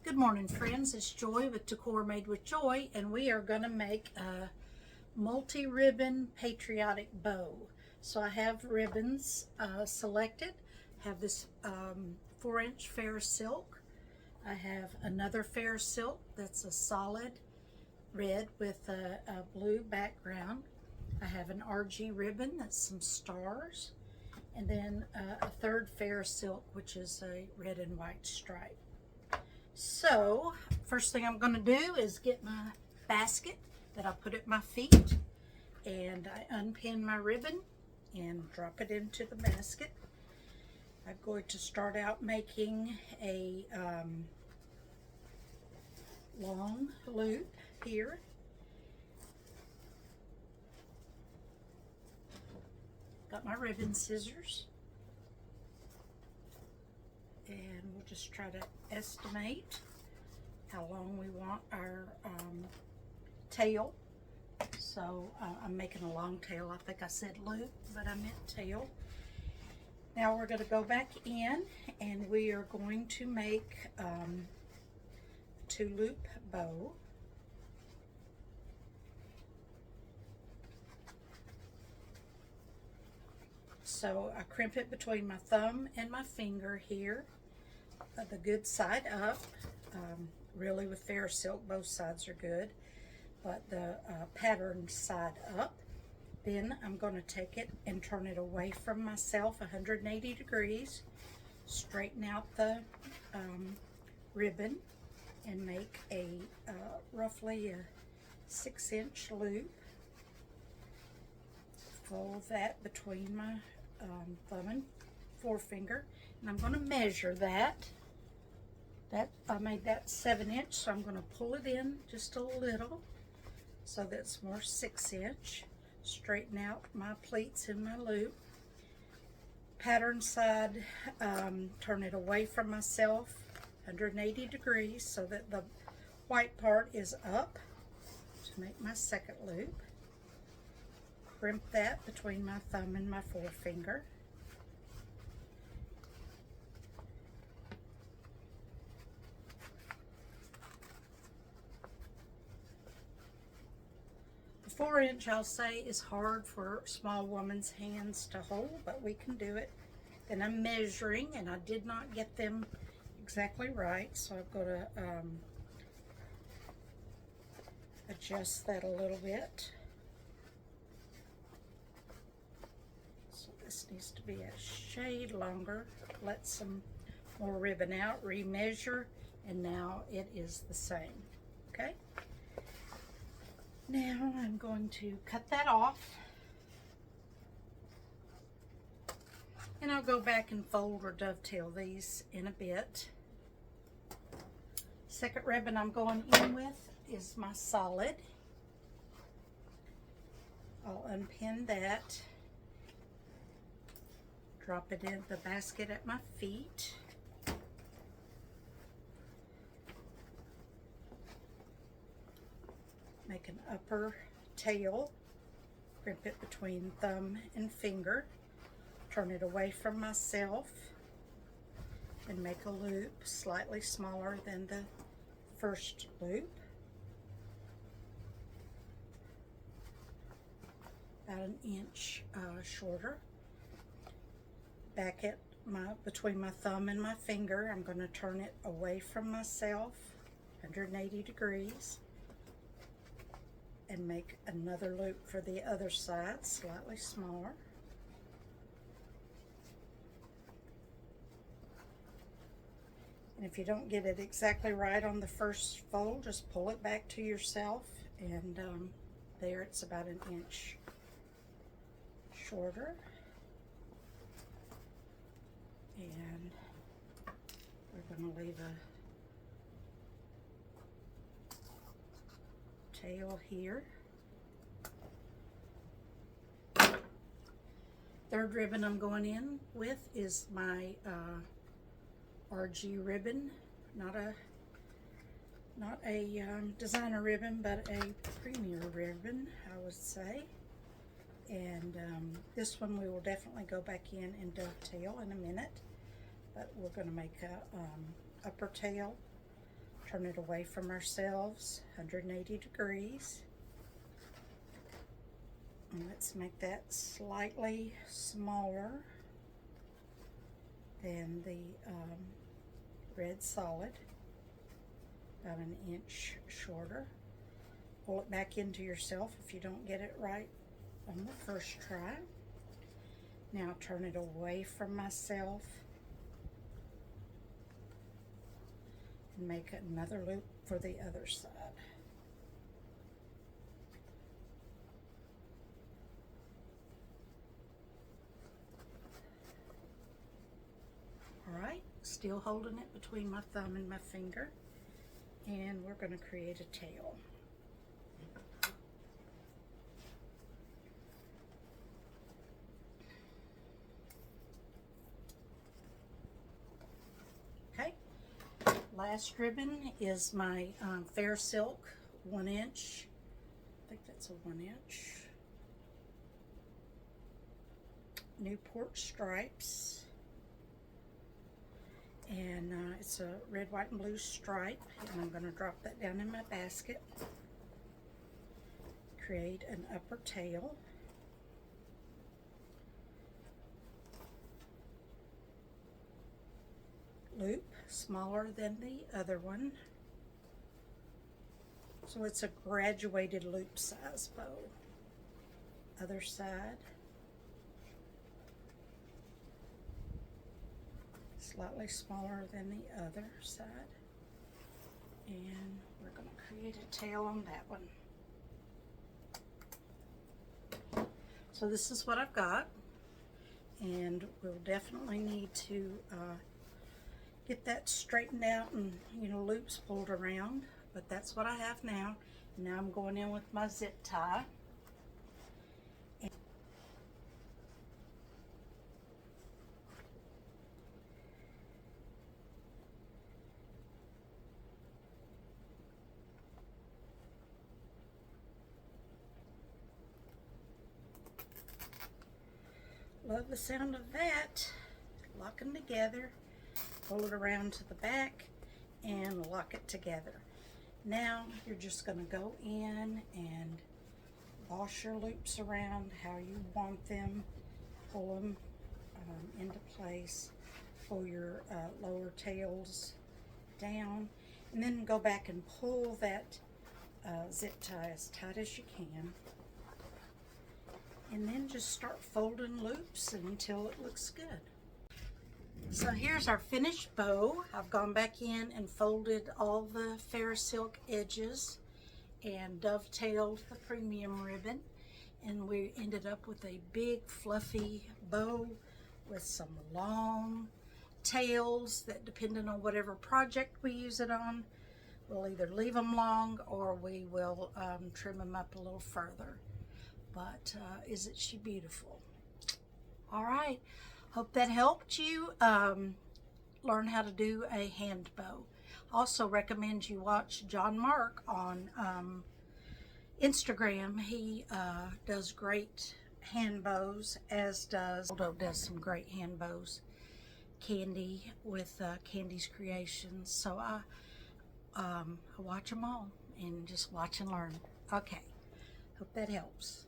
Good morning, friends. It's Joy with Decor Made with Joy, and we are going to make a multi-ribbon patriotic bow. So I have ribbons selected. Have this 4-inch fair silk. I have another fair silk that's a solid red with a blue background. I have an RG ribbon that's some stars, and then a third fair silk, which is a red and white stripe. So first thing I'm going to do is get my basket that I put at my feet, and I unpin my ribbon and drop it into the basket. I'm going to start out making a long loop here. Got my ribbon scissors, and we'll just try to estimate how long we want our tail. So I'm making a long tail. I think I said loop, but I meant tail. Now we're going to go back in, and we are going to make a 2-loop bow. So I crimp it between my thumb and my finger here, the good side up. Really with fair silk, both sides are good, but the pattern side up. Then I'm going to take it and turn it away from myself 180 degrees, straighten out the ribbon, and make a roughly a 6-inch loop. Fold that between my thumb and forefinger, and I'm going to measure that. I made that 7-inch, so I'm going to pull it in just a little so that's more 6-inch. Straighten out my pleats in my loop. Pattern side, turn it away from myself 180 degrees so that the white part is up to make my second loop. Crimp that between my thumb and my forefinger. The 4-inch, I'll say, is hard for a small woman's hands to hold, but we can do it. Then I'm measuring, and I did not get them exactly right, so I've got to adjust that a little bit. This needs to be a shade longer. Let some more ribbon out, remeasure, and now it is the same. Okay? Now I'm going to cut that off, and I'll go back and fold or dovetail these in a bit. Second ribbon I'm going in with is my solid. I'll unpin that. Drop it in the basket at my feet. Make an upper tail. Crimp it between thumb and finger. Turn it away from myself and make a loop slightly smaller than the first loop. About an inch shorter. Back at between my thumb and my finger, I'm going to turn it away from myself 180 degrees and make another loop for the other side, slightly smaller. And if you don't get it exactly right on the first fold, just pull it back to yourself, and there it's about an inch shorter. And we're going to leave a tail here. Third ribbon I'm going in with is my RG ribbon, not a designer ribbon, but a premier ribbon, I would say. And this one we will definitely go back in and dovetail in a minute. But we're going to make a upper tail, Turn it away from ourselves, 180 degrees. And let's make that slightly smaller than the red solid, about an inch shorter. Pull it back into yourself if you don't get it right on the first try. Now turn it away from myself and make another loop for the other side. All right, still holding it between my thumb and my finger, and we're going to create a tail. Okay, last ribbon is my fair silk 1 inch. I think that's a 1 inch. Newport stripes. And it's a red, white, and blue stripe, and I'm going to drop that down in my basket. Create an upper tail. Loop, smaller than the other one. So it's a graduated loop size bow. Other side. Slightly smaller than the other side, and we're going to create a tail on that one. So this is what I've got, and we'll definitely need to get that straightened out and, you know, loops pulled around, but that's what I have now. Now I'm going in with my zip tie. Love the sound of that. Lock them together, pull it around to the back, and lock it together. Now you're just going to go in and boss your loops around how you want them. Pull them into place. Pull your lower tails down, and then go back and pull that zip tie as tight as you can. And then just start folding loops until it looks good. So here's our finished bow. I've gone back in and folded all the fair silk edges and dovetailed the premium ribbon, and we ended up with a big fluffy bow with some long tails that, depending on whatever project we use it on, we'll either leave them long or we will trim them up a little further. But isn't she beautiful? All right, hope that helped you learn how to do a hand bow. Also recommend you watch John Mark on Instagram. He does great hand bows, as does Aldo does some great hand bows. Candy with Candy's Creations. So I watch them all and just watch and learn. Okay, hope that helps.